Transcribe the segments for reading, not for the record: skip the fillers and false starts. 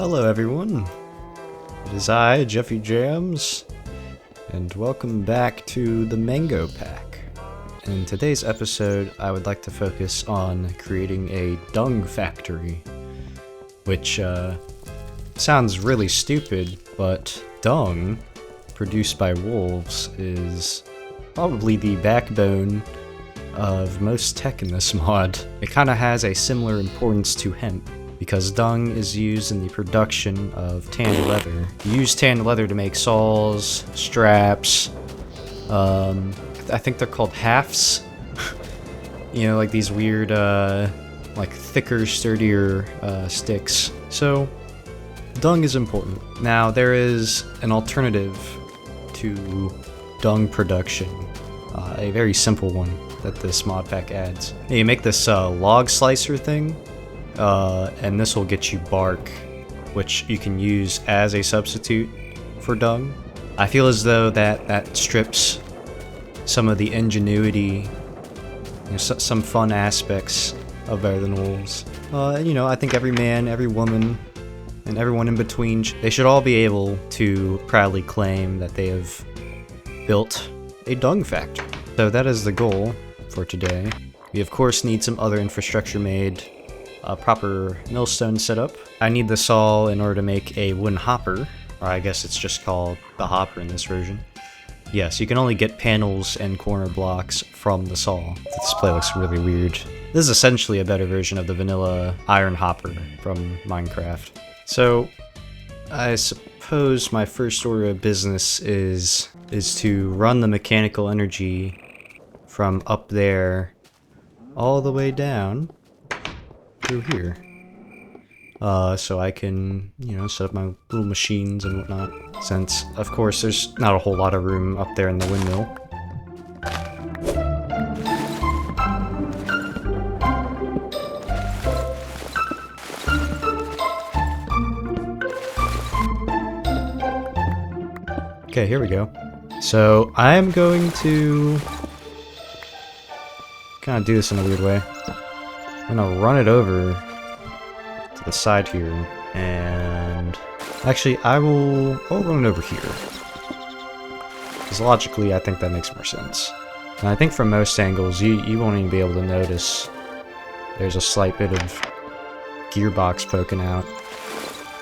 Hello everyone, it is I, JeffyJamz, and welcome back to the Mango Pack. In today's episode, I would like to focus on creating a dung factory, which sounds really stupid, but dung, produced by wolves, is probably the backbone of most tech in this mod. It kind of has a similar importance to hemp, because dung is used in the production of tanned leather. You use tanned leather to make saws, straps, I think they're called hafts. You know, like these weird, like thicker, sturdier sticks. So, dung is important. Now, there is an alternative to dung production, a very simple one that this mod pack adds. You make this log slicer thing, and this will get you bark, which you can use as a substitute for dung. I feel as though that strips some of the ingenuity, some fun aspects of Better Than Wolves. I think every man, every woman, and everyone in between, they should all be able to proudly claim that they have built a dung factory. So that is the goal for today. We of course need some other infrastructure made, a proper millstone setup. I need the saw in order to make a wooden hopper, or I guess it's just called the hopper in this version. Yes, you can only get panels and corner blocks from the saw. This display looks really weird. This is essentially a better version of the vanilla iron hopper from Minecraft. So, I suppose my first order of business is to run the mechanical energy from up there all the way down through here. So I can, set up my little machines and whatnot, since, of course, there's not a whole lot of room up there in the windmill. Okay, here we go. So, I'm going to kind of do this in a weird way. I'm gonna run it over to the side here, and actually I'll run it over here, because logically I think that makes more sense. And I think from most angles you won't even be able to notice there's a slight bit of gearbox poking out.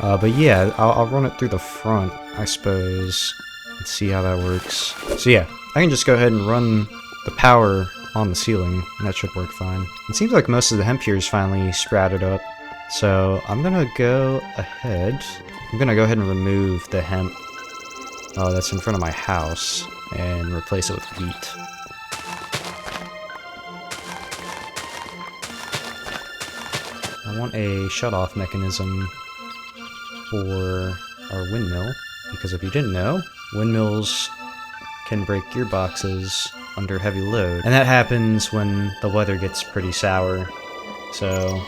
But yeah, I'll run it through the front, I suppose. Let's see how that works. So yeah, I can just go ahead and run the power on the ceiling, and that should work fine. It seems like most of the hemp here is finally sprouted up, so I'm gonna go ahead and remove the hemp that's in front of my house and replace it with wheat. I want a shut-off mechanism for our windmill, because if you didn't know, windmills can break gearboxes under heavy load, and that happens when the weather gets pretty sour, so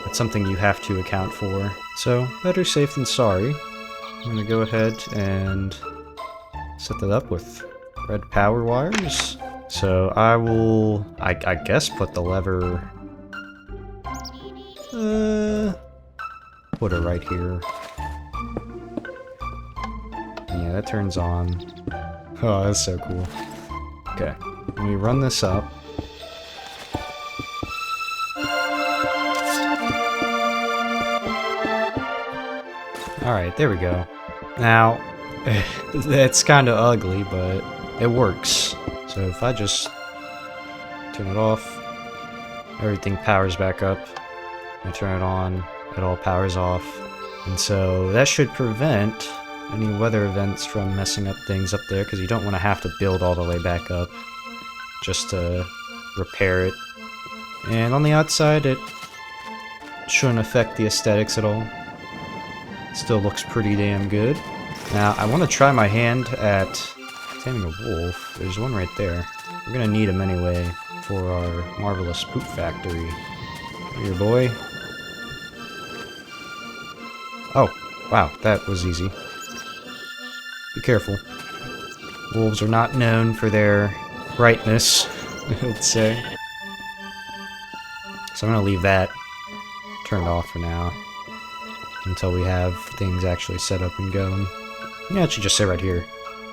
that's something you have to account for. So, better safe than sorry. I'm gonna go ahead and set that up with red power wires. So I will, I guess, put the lever, put it right here. Yeah, that turns on. Oh, that's so cool. Okay, when we run this up, alright, there we go. Now, it's kind of ugly, but it works. So if I just turn it off, everything powers back up. I turn it on, it all powers off. And so that should prevent any weather events from messing up things up there, because you don't want to have to build all the way back up just to repair it. And on the outside, it shouldn't affect the aesthetics at all. Still looks pretty damn good. Now, I want to try my hand at taming a wolf. There's one right there. We're gonna need him anyway for our marvelous poop factory. Come here, boy. Oh, wow, that was easy. Be careful. Wolves are not known for their brightness, I would say. So I'm gonna leave that turned off for now. until we have things actually set up and going. Yeah, it should just sit right here.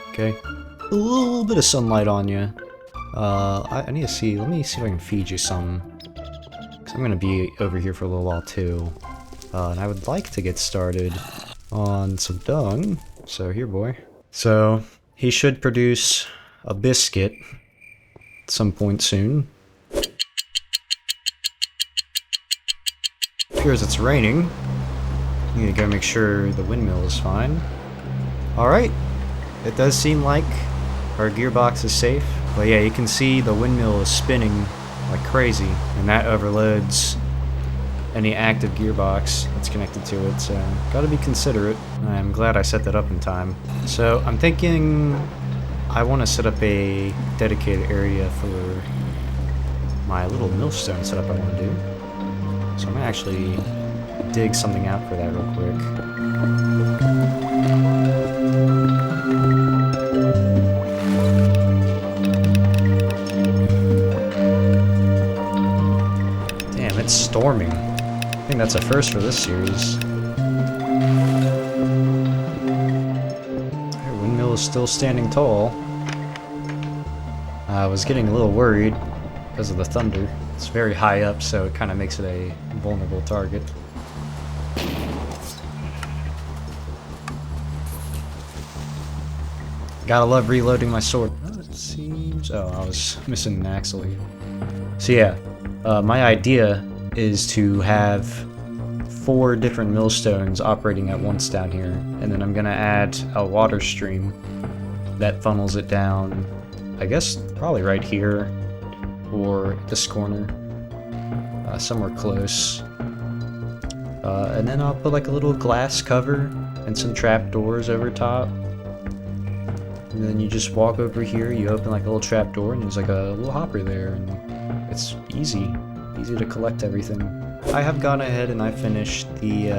Okay. A little bit of sunlight on you. I need to see, let me see if I can feed you some. Cause I'm gonna be over here for a little while too. And I would like to get started on some dung. So here, boy. So he should produce a biscuit at some point soon. Appears it's raining. I'm gonna go make sure the windmill is fine. Alright. It does seem like our gearbox is safe. But yeah, you can see the windmill is spinning like crazy, and that overloads any active gearbox that's connected to it, so gotta be considerate. I'm glad I set that up in time. So I'm thinking I want to set up a dedicated area for my little millstone setup I want to do. So I'm gonna actually dig something out for that real quick. Damn, it's storming. I think that's a first for this series. Our windmill is still standing tall. I was getting a little worried because of the thunder. It's very high up, so it kind of makes it a vulnerable target. Gotta love reloading my sword. Oh, it seems... Oh, I was missing an axle here. So yeah, my idea is to have 4 different millstones operating at once down here, and then I'm gonna add a water stream that funnels it down, I guess probably right here or this corner, somewhere close. And then I'll put like a little glass cover and some trapdoors over top. And then you just walk over here, you open like a little trapdoor, and there's like a little hopper there, and it's easy to collect everything. I have gone ahead and I finished the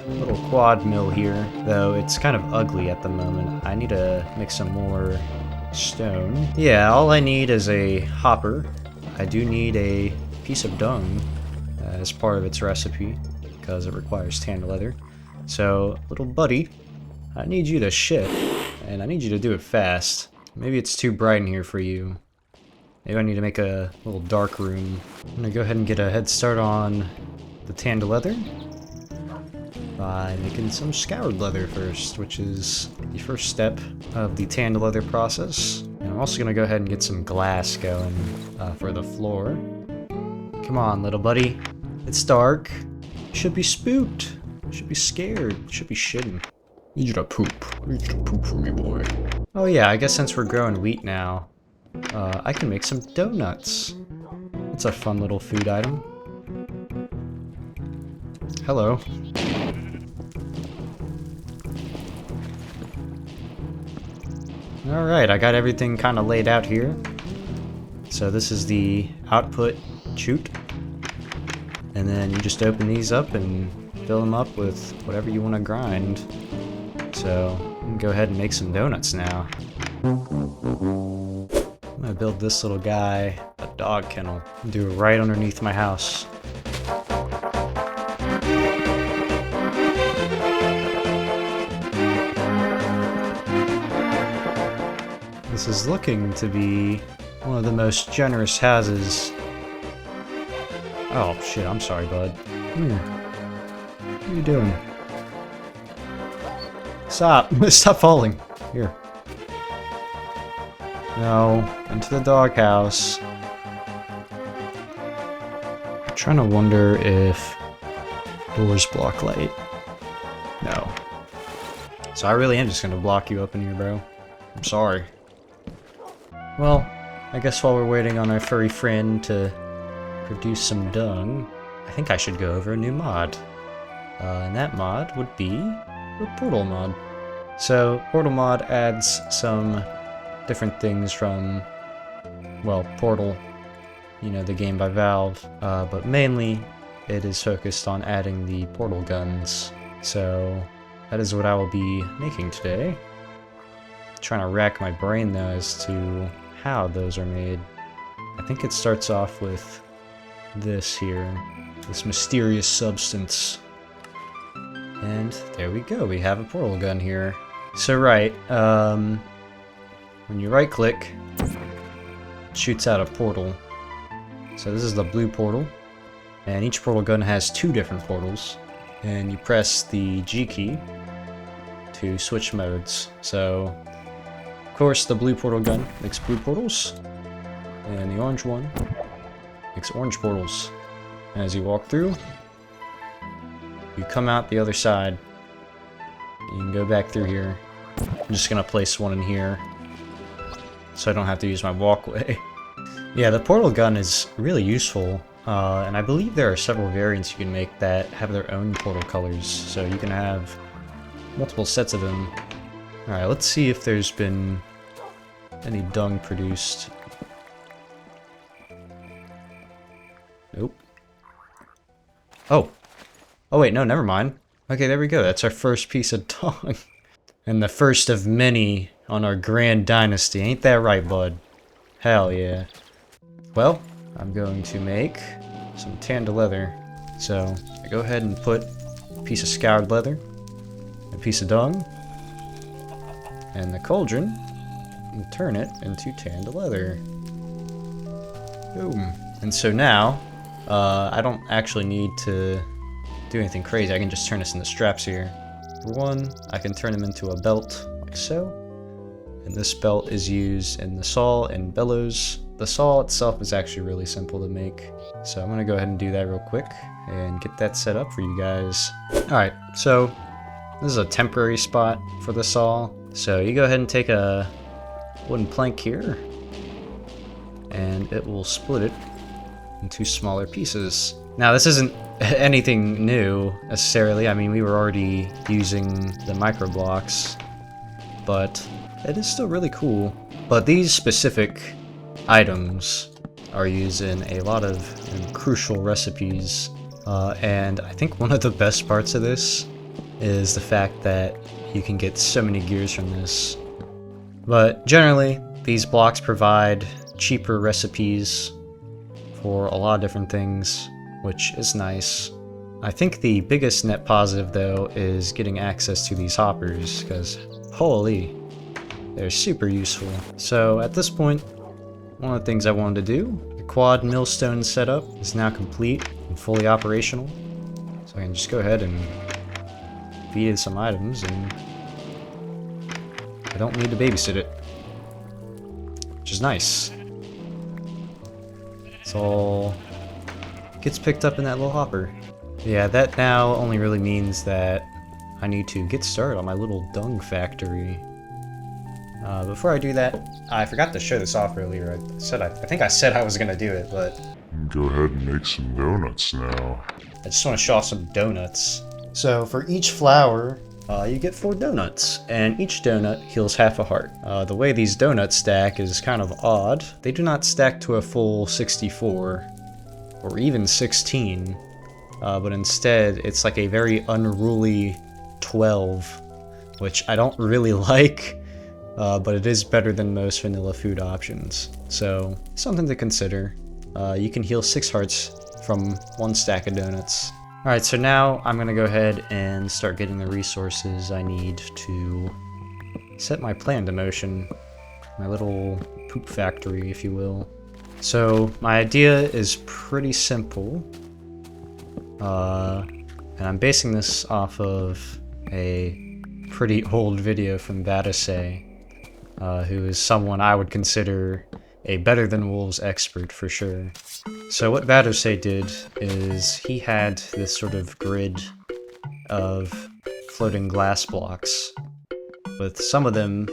little quad mill here, though it's kind of ugly at the moment. I need to make some more stone. Yeah, all I need is a hopper. I do need a piece of dung as part of its recipe, because it requires tanned leather. So, little buddy, I need you to ship, and I need you to do it fast. Maybe it's too bright in here for you. Maybe I need to make a little dark room. I'm gonna go ahead and get a head start on the tanned leather by making some scoured leather first, which is the first step of the tanned leather process. And I'm also gonna go ahead and get some glass going for the floor. Come on, little buddy. It's dark. You should be spooked. You should be scared. You should be shitting. Need you to poop. Need you to poop for me, boy. Oh yeah, I guess since we're growing wheat now, I can make some donuts. It's a fun little food item. Hello. Alright, I got everything kind of laid out here. So this is the output chute. And then you just open these up and fill them up with whatever you want to grind. So, I'm gonna go ahead and make some donuts now. I'm gonna build this little guy a dog kennel and do it right underneath my house. This is looking to be one of the most generous houses. Oh shit, I'm sorry, bud. Come here. What are you doing? Stop! Stop falling! Here. No, into the doghouse. I'm trying to wonder if doors block light. No. So I really am just gonna block you up in here, bro. I'm sorry. Well, I guess while we're waiting on our furry friend to produce some dung, I think I should go over a new mod. And that mod would be the portal mod. So, portal mod adds some different things from, well, Portal, you know, the game by Valve, but mainly it is focused on adding the portal guns. So, that is what I will be making today. Trying to rack my brain though as to how those are made. I think it starts off with this here, this mysterious substance. And there we go, we have a portal gun here. So right, when you right click, it shoots out a portal. So this is the blue portal, and each portal gun has 2 different portals, and you press the G key to switch modes. So, of course, the blue portal gun makes blue portals, and the orange one makes orange portals. And as you walk through, you come out the other side. You can go back through here. I'm just gonna place one in here, so I don't have to use my walkway. Yeah, the portal gun is really useful, and I believe there are several variants you can make that have their own portal colors, so you can have multiple sets of them. Alright, let's see if there's been any dung produced. Nope. Oh! Oh wait, no, never mind. Okay, there we go, that's our first piece of dung. And the first of many on our grand dynasty, ain't that right, bud? Hell yeah. Well, I'm going to make some tanned leather. So, I go ahead and put a piece of scoured leather, a piece of dung, and the cauldron, and turn it into tanned leather. Boom. And so now, I don't actually need to do anything crazy. I can just turn this into straps here. For one, I can turn them into a belt, like so. And this belt is used in the saw and bellows. The saw itself is actually really simple to make. So I'm gonna go ahead and do that real quick and get that set up for you guys. Alright, so this is a temporary spot for the saw. So you go ahead and take a wooden plank here, and it will split it into smaller pieces. Now this isn't anything new necessarily. I mean, we were already using the micro blocks, but it is still really cool. But these specific items are used in a lot of crucial recipes, and I think one of the best parts of this is the fact that you can get so many gears from this. But generally, these blocks provide cheaper recipes for a lot of different things, which is nice. I think the biggest net positive, though, is getting access to these hoppers, because holy, they're super useful. So at this point, one of the things I wanted to do, the quad millstone setup is now complete and fully operational. So I can just go ahead and feed it some items, and I don't need to babysit it, which is nice. It's all gets picked up in that little hopper. Yeah, that now only really means that I need to get started on my little dung factory. Before I do that, I forgot to show this off earlier. I think I said I was gonna do it, but Go ahead and make some donuts now. I just want to show off some donuts. So for each flour, you get 4 donuts, and each donut heals half a heart. The way these donuts stack is kind of odd. They do not stack to a full 64, or even 16, but instead it's like a very unruly 12, which I don't really like. But it is better than most vanilla food options, so something to consider. You can heal 6 hearts from 1 stack of donuts. Alright, so now I'm gonna go ahead and start getting the resources I need to set my plan to motion. My little poop factory, if you will. So my idea is pretty simple, and I'm basing this off of a pretty old video from Batosay, who is someone I would consider a better than wolves expert for sure. So what Batosay did is he had this sort of grid of floating glass blocks, with some of them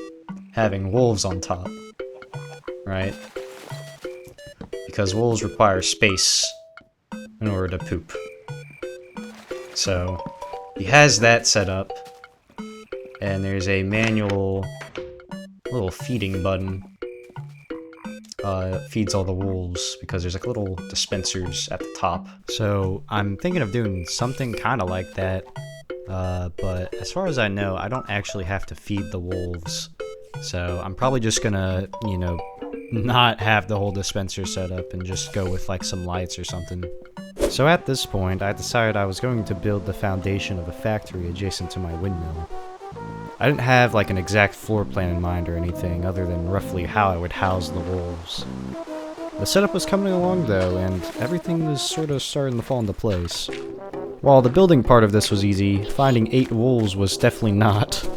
having wolves on top, right? Because wolves require space in order to poop. So he has that set up, and there's a manual little feeding button. Feeds all the wolves because there's like little dispensers at the top. So I'm thinking of doing something kind of like that, but as far as I know, I don't actually have to feed the wolves. So I'm probably just gonna, you know, not have the whole dispenser set up and just go with like some lights or something. So at this point, I decided I was going to build the foundation of a factory adjacent to my windmill. I didn't have like an exact floor plan in mind or anything other than roughly how I would house the wolves. The setup was coming along though, and everything was sort of starting to fall into place. While the building part of this was easy, finding 8 wolves was definitely not.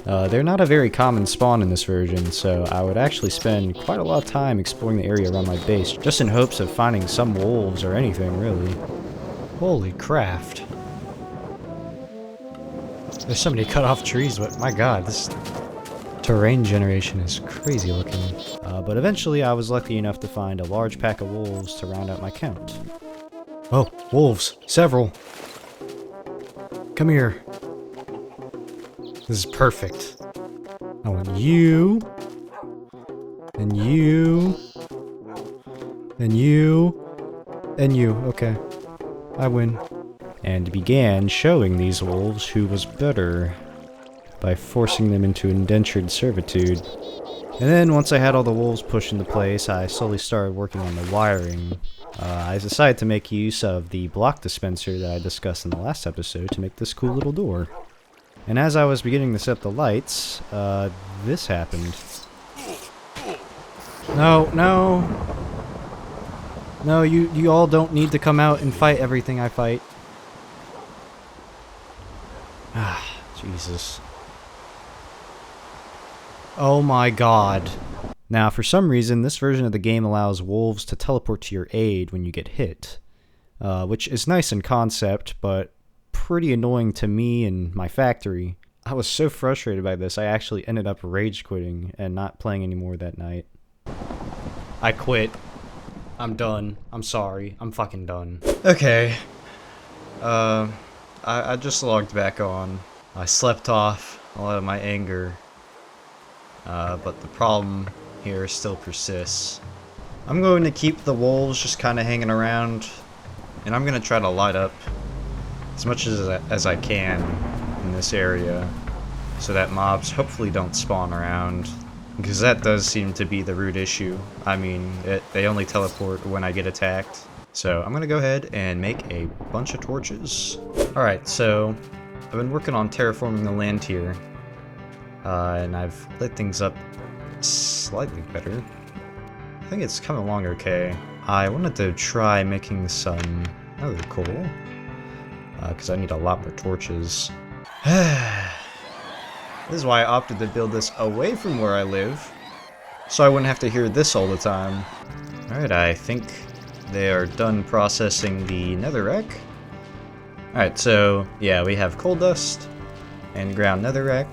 They're not a very common spawn in this version, so I would actually spend quite a lot of time exploring the area around my base, just in hopes of finding some wolves or anything, really. Holy craft. There's so many cut off trees, but my god, this terrain generation is crazy looking. But eventually I was lucky enough to find a large pack of wolves to round out my count. Oh, wolves! Several! Come here. This is perfect. I want you, and you, and you, and you. Okay. I win. And began showing these wolves who was better by forcing them into indentured servitude. And then once I had all the wolves pushed into place, I slowly started working on the wiring. I decided to make use of the block dispenser that I discussed in the last episode to make this cool little door. And as I was beginning to set the lights, this happened. No, no! No, you all don't need to come out and fight everything I fight. Ah, Jesus. Oh my god. Now, for some reason, this version of the game allows wolves to teleport to your aid when you get hit. Which is nice in concept, but pretty annoying to me and my factory. I was so frustrated by this, I actually ended up rage quitting and not playing anymore that night. I quit. I'm done. I'm sorry. I'm fucking done. Okay. I just logged back on. I slept off a lot of my anger. But the problem here still persists. I'm going to keep the wolves just kind of hanging around, and I'm going to try to light up as much as I can in this area so that mobs hopefully don't spawn around, because that does seem to be the root issue. I mean, they only teleport when I get attacked. So I'm gonna go ahead and make a bunch of torches. Alright, so I've been working on terraforming the land here, and I've lit things up slightly better. I think it's coming along okay. I wanted to try making some other coal, because I need a lot more torches. This is why I opted to build this away from where I live, so I wouldn't have to hear this all the time. Alright, I think they are done processing the netherrack. Alright, so yeah, we have coal dust and ground netherrack.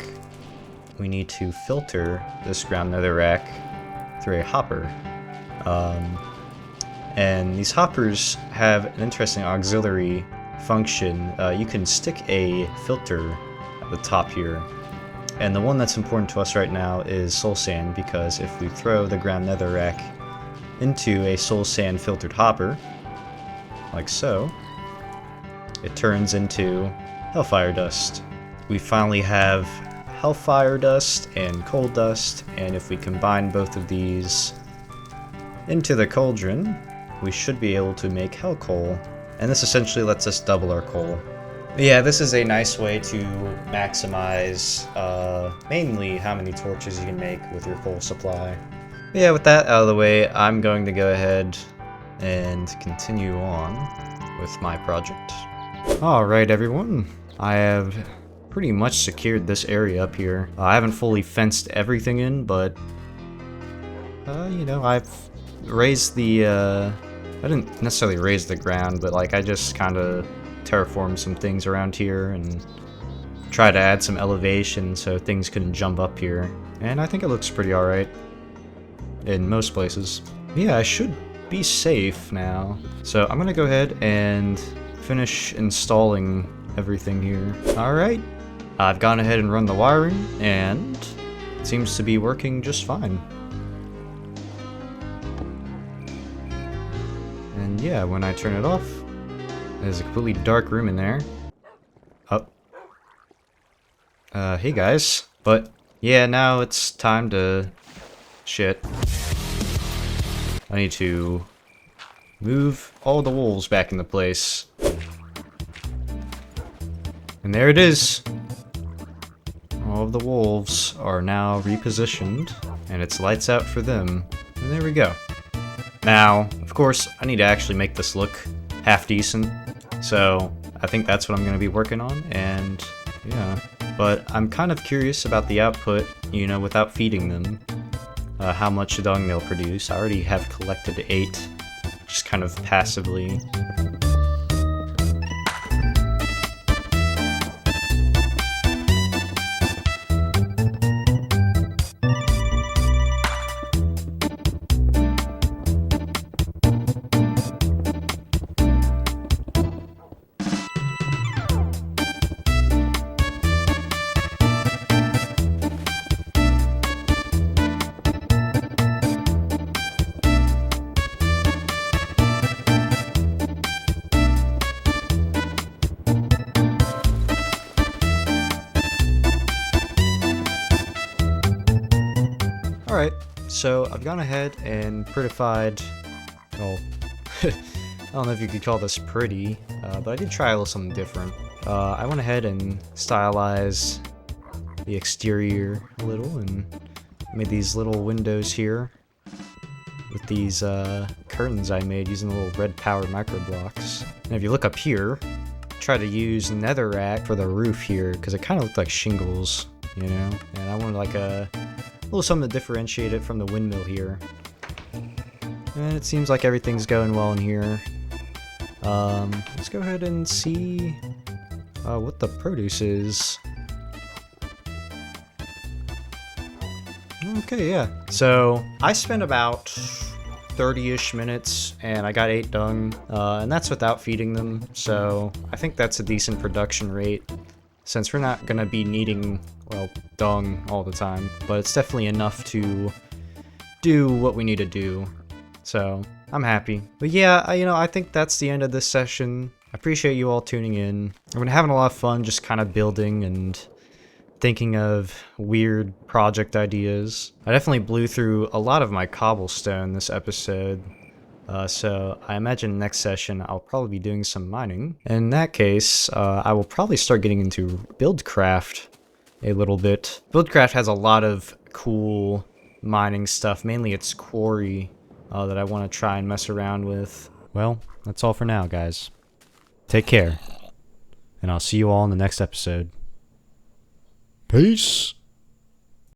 We need to filter this ground netherrack through a hopper. And these hoppers have an interesting auxiliary function. You can stick a filter at the top here. And the one that's important to us right now is soul sand, because if we throw the ground netherrack into a soul sand filtered hopper, like so, it turns into hellfire dust. We finally have hellfire dust and coal dust, and if we combine both of these into the cauldron, we should be able to make hell coal, and this essentially lets us double our coal. But yeah, this is a nice way to maximize mainly how many torches you can make with your coal supply. But yeah, with that out of the way, I'm going to go ahead and continue on with my project. Alright everyone, I have pretty much secured this area up here. I haven't fully fenced everything in, but you know, I've raised the I didn't necessarily raise the ground, but like I just kind of terraformed some things around here and try to add some elevation so things couldn't jump up here, and I think it looks pretty alright in most places. Yeah, I should be safe now, so I'm gonna go ahead and finish installing everything here. Alright, I've gone ahead and run the wiring, and it seems to be working just fine. And yeah, when I turn it off, there's a completely dark room in there. Oh. Hey guys. But, yeah, now it's time to... Shit. I need to move all the wolves back into place. And there it is. All of the wolves are now repositioned, and it's lights out for them. And there we go. Now, of course, I need to actually make this look half decent, so I think that's what I'm going to be working on, and yeah. But I'm kind of curious about the output, you know, without feeding them, how much dung they'll produce. I already have collected 8, just kind of passively. Alright, so I've gone ahead and prettified, well, I don't know if you could call this pretty, but I did try a little something different. I went ahead and stylized the exterior a little and made these little windows here with these curtains I made using the little red powered micro blocks. And if you look up here, try to use netherrack for the roof here because it kind of looked like shingles, you know? And I wanted like a little something to differentiate it from the windmill here. And it seems like everything's going well in here. Let's go ahead and see what the produce is. Okay, yeah. So I spent about 30-ish minutes and I got 8 dung, and that's without feeding them. So I think that's a decent production rate since we're not gonna be needing, well, dung all the time, but it's definitely enough to do what we need to do. So I'm happy. But yeah, I think that's the end of this session. I appreciate you all tuning in. I've been having a lot of fun just kind of building and thinking of weird project ideas. I definitely blew through a lot of my cobblestone this episode. So I imagine next session I'll probably be doing some mining. In that case, I will probably start getting into Buildcraft a little bit. Buildcraft has a lot of cool mining stuff, mainly its quarry that I want to try and mess around with. Well, that's all for now, guys. Take care, and I'll see you all in the next episode. Peace!